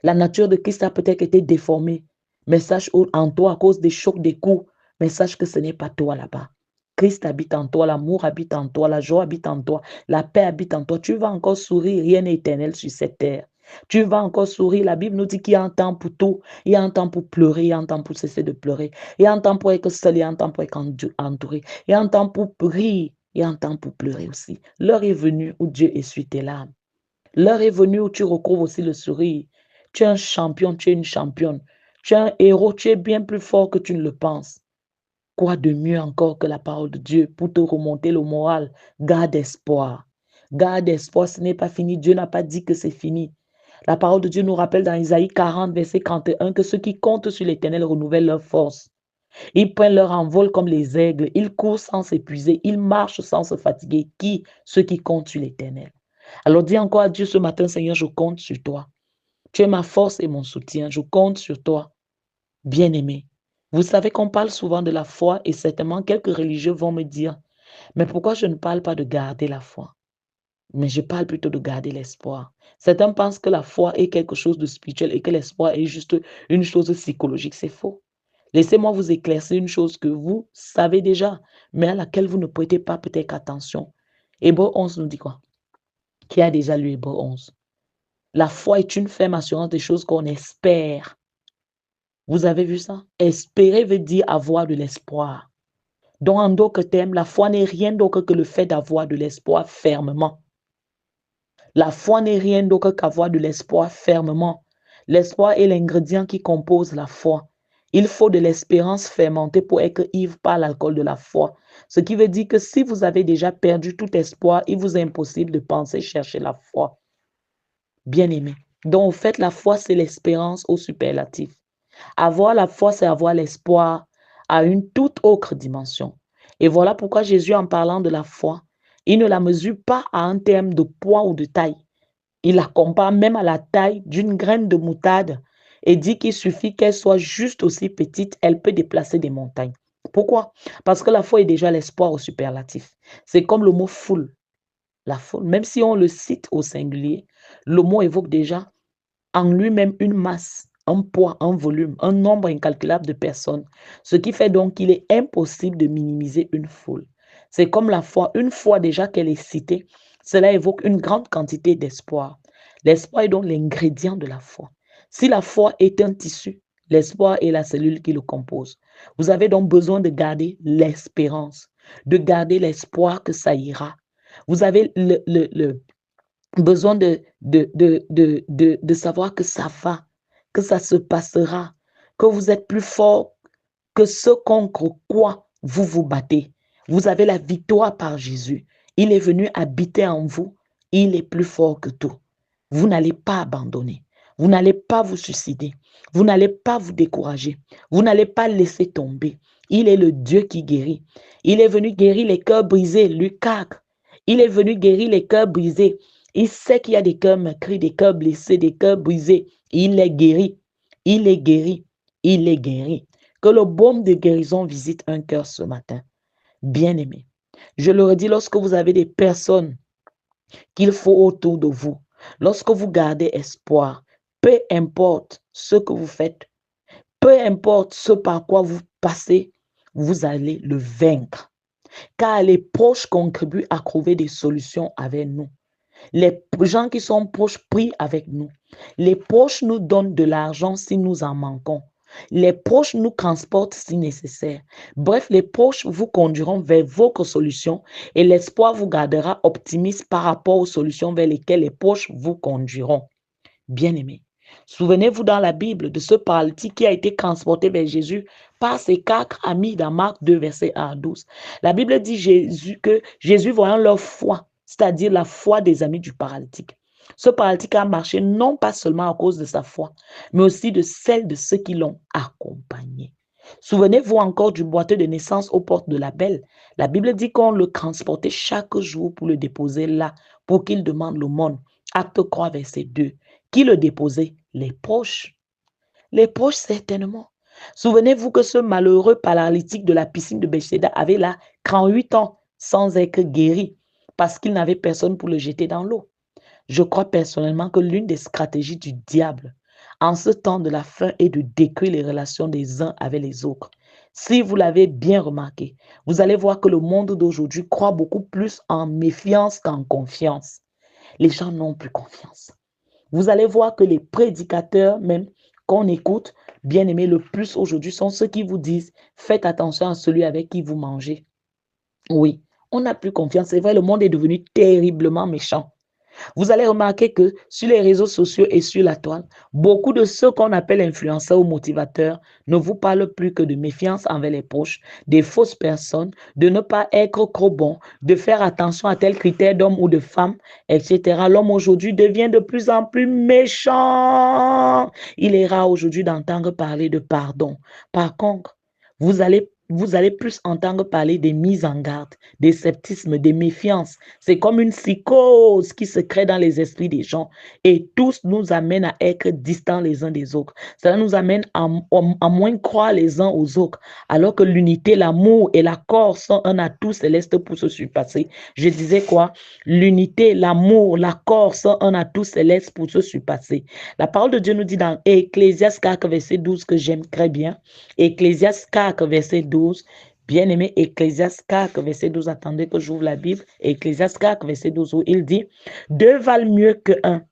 La nature de Christ a peut-être été déformée, mais sache en toi à cause des chocs, des coups, mais sache que ce n'est pas toi là-bas. Christ habite en toi, l'amour habite en toi, la joie habite en toi, la paix habite en toi. Tu vas encore sourire, rien n'est éternel sur cette terre. Tu vas encore sourire. La Bible nous dit qu'il y a un temps pour tout. Il y a un temps pour pleurer, il y a un temps pour cesser de pleurer. Il y a un temps pour être seul, il y a un temps pour être entouré. Il y a un temps pour rire, il y a un temps pour pleurer aussi. L'heure est venue où Dieu essuie tes larmes. L'heure est venue où tu recouvres aussi le sourire. Tu es un champion, tu es une championne. Tu es un héros, tu es bien plus fort que tu ne le penses. Quoi de mieux encore que la parole de Dieu pour te remonter le moral? Garde espoir. Garde espoir, ce n'est pas fini. Dieu n'a pas dit que c'est fini. La parole de Dieu nous rappelle dans Isaïe 40, verset 41, que ceux qui comptent sur l'Éternel renouvellent leur force. Ils prennent leur envol comme les aigles. Ils courent sans s'épuiser. Ils marchent sans se fatiguer. Qui? Ceux qui comptent sur l'Éternel. Alors dis encore à Dieu ce matin, Seigneur, je compte sur toi. Tu es ma force et mon soutien. Je compte sur toi, bien-aimé. Vous savez qu'on parle souvent de la foi et certainement quelques religieux vont me dire, mais pourquoi je ne parle pas de garder la foi? Mais je parle plutôt de garder l'espoir. Certains pensent que la foi est quelque chose de spirituel et que l'espoir est juste une chose psychologique. C'est faux. Laissez-moi vous éclaircir une chose que vous savez déjà, mais à laquelle vous ne prêtez pas peut-être attention. Hébreu 11 nous dit quoi? Qui a déjà lu Hébreu 11? La foi est une ferme assurance des choses qu'on espère. Vous avez vu ça? Espérer veut dire avoir de l'espoir. Donc, en d'autres termes, la foi n'est rien d'autre que le fait d'avoir de l'espoir fermement. La foi n'est rien d'autre qu'avoir de l'espoir fermement. L'espoir est l'ingrédient qui compose la foi. Il faut de l'espérance fermentée pour être ivre par l'alcool de la foi. Ce qui veut dire que si vous avez déjà perdu tout espoir, il vous est impossible de penser chercher la foi. Bien-aimé. Donc, en fait, la foi, c'est l'espérance au superlatif. Avoir la foi, c'est avoir l'espoir à une toute autre dimension. Et voilà pourquoi Jésus, en parlant de la foi, il ne la mesure pas à un terme de poids ou de taille. Il la compare même à la taille d'une graine de moutarde et dit qu'il suffit qu'elle soit juste aussi petite, elle peut déplacer des montagnes. Pourquoi? Parce que la foi est déjà l'espoir au superlatif. C'est comme le mot foule. La foule, même si on le cite au singulier, le mot évoque déjà en lui-même une masse, un poids, un volume, un nombre incalculable de personnes. Ce qui fait donc qu'il est impossible de minimiser une foule. C'est comme la foi, une fois déjà qu'elle est citée, cela évoque une grande quantité d'espoir. L'espoir est donc l'ingrédient de la foi. Si la foi est un tissu, l'espoir est la cellule qui le compose. Vous avez donc besoin de garder l'espérance, de garder l'espoir que ça ira. Vous avez le besoin de savoir que ça va, que ça se passera, que vous êtes plus fort que ce contre quoi vous vous battez. Vous avez la victoire par Jésus. Il est venu habiter en vous. Il est plus fort que tout. Vous n'allez pas abandonner. Vous n'allez pas vous suicider. Vous n'allez pas vous décourager. Vous n'allez pas laisser tomber. Il est le Dieu qui guérit. Il est venu guérir les cœurs brisés, Luc 4. Il est venu guérir les cœurs brisés. Il sait qu'il y a des cœurs meurtris, des cœurs blessés, des cœurs brisés. Il est guéri. Il est guéri. Il est guéri. Que le baume de guérison visite un cœur ce matin. Bien-aimé, je le redis, lorsque vous avez des personnes qu'il faut autour de vous, lorsque vous gardez espoir, peu importe ce que vous faites, peu importe ce par quoi vous passez, vous allez le vaincre. Car les proches contribuent à trouver des solutions avec nous. Les gens qui sont proches prient avec nous. Les proches nous donnent de l'argent si nous en manquons. Les proches nous transportent si nécessaire. Bref, les proches vous conduiront vers votre solution et l'espoir vous gardera optimiste par rapport aux solutions vers lesquelles les proches vous conduiront. Bien-aimés, souvenez-vous dans la Bible de ce paralytique qui a été transporté vers Jésus par ses 4 amis dans Marc 2, verset 1 à 12. La Bible dit que Jésus, voyant leur foi, c'est-à-dire la foi des amis du paralytique, ce paralytique a marché non pas seulement à cause de sa foi, mais aussi de celle de ceux qui l'ont accompagné. Souvenez-vous encore du boiteux de naissance aux portes de la belle. La Bible dit qu'on le transportait chaque jour pour le déposer là, pour qu'il demande l'aumône. Acte 3, verset 2. Qui le déposait? Les proches. Les proches, certainement. Souvenez-vous que ce malheureux paralytique de la piscine de Bethesda avait là 38 ans sans être guéri parce qu'il n'avait personne pour le jeter dans l'eau. Je crois personnellement que l'une des stratégies du diable en ce temps de la fin est de détruire les relations des uns avec les autres. Si vous l'avez bien remarqué, vous allez voir que le monde d'aujourd'hui croit beaucoup plus en méfiance qu'en confiance. Les gens n'ont plus confiance. Vous allez voir que les prédicateurs même qu'on écoute, bien aimés, le plus aujourd'hui sont ceux qui vous disent « Faites attention à celui avec qui vous mangez ». Oui, on n'a plus confiance. C'est vrai, le monde est devenu terriblement méchant. Vous allez remarquer que sur les réseaux sociaux et sur la toile, beaucoup de ceux qu'on appelle influenceurs ou motivateurs ne vous parlent plus que de méfiance envers les proches, des fausses personnes, de ne pas être trop bon, de faire attention à tel critère d'homme ou de femme, etc. L'homme aujourd'hui devient de plus en plus méchant. Il est rare aujourd'hui d'entendre parler de pardon. Par contre, vous allez plus entendre parler des mises en garde, des scepticismes, des méfiances. C'est comme une psychose qui se crée dans les esprits des gens et tous nous amène à être distants les uns des autres. Cela nous amène à moins croire les uns aux autres, alors que l'unité, l'amour et l'accord sont un atout céleste pour se surpasser. Je disais quoi? L'unité, l'amour, l'accord sont un atout céleste pour se surpasser. La parole de Dieu nous dit dans Ecclésiaste 4, verset 12, que j'aime très bien. Ecclésiaste 4, verset 12. Bien-aimé, Ecclésiaste 4, verset 12, attendez que j'ouvre la Bible. Ecclésiaste 4, verset 12, où il dit « Deux valent mieux que un,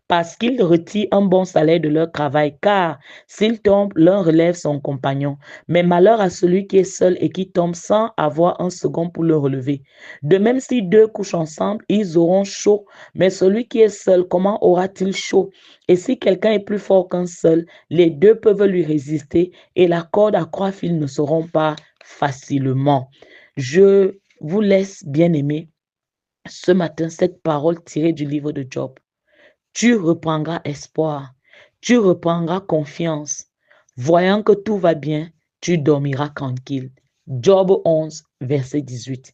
parce qu'ils retirent un bon salaire de leur travail, car s'ils tombent, l'un relève son compagnon. Mais malheur à celui qui est seul et qui tombe sans avoir un second pour le relever. De même, si deux couchent ensemble, ils auront chaud, mais celui qui est seul, comment aura-t-il chaud? Et si quelqu'un est plus fort qu'un seul, les deux peuvent lui résister, et la corde à croix-fil ne seront pas facilement. » Je vous laisse, bien-aimés, ce matin, cette parole tirée du livre de Job. Tu reprendras espoir, tu reprendras confiance. Voyant que tout va bien, tu dormiras tranquille. Job 11, verset 18.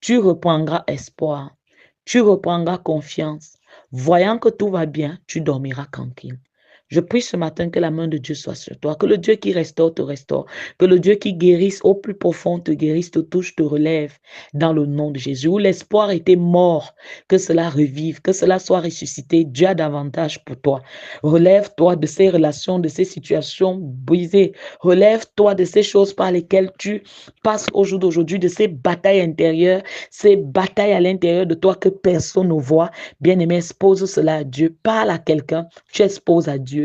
Tu reprendras espoir, tu reprendras confiance. Voyant que tout va bien, tu dormiras tranquille. Je prie ce matin que la main de Dieu soit sur toi, que le Dieu qui restaure te restaure, que le Dieu qui guérisse au plus profond te guérisse, te touche, te relève dans le nom de Jésus. Où l'espoir était mort, que cela revive, que cela soit ressuscité. Dieu a davantage pour toi. Relève-toi de ces relations, de ces situations brisées. Relève-toi de ces choses par lesquelles tu passes au jour d'aujourd'hui, de ces batailles intérieures, ces batailles à l'intérieur de toi que personne ne voit. Bien-aimé, expose cela à Dieu. Parle à quelqu'un, tu exposes à Dieu.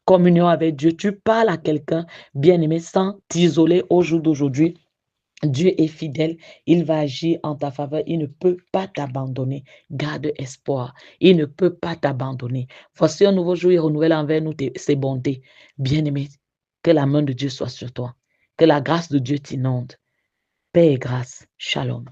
Communion avec Dieu, tu parles à quelqu'un, bien-aimé, sans t'isoler au jour d'aujourd'hui. Dieu est fidèle, il va agir en ta faveur, il ne peut pas t'abandonner. Garde espoir, il ne peut pas t'abandonner. Voici un nouveau jour, il renouvelle envers nous ses bontés. Bien-aimé, que la main de Dieu soit sur toi, que la grâce de Dieu t'inonde. Paix et grâce, shalom.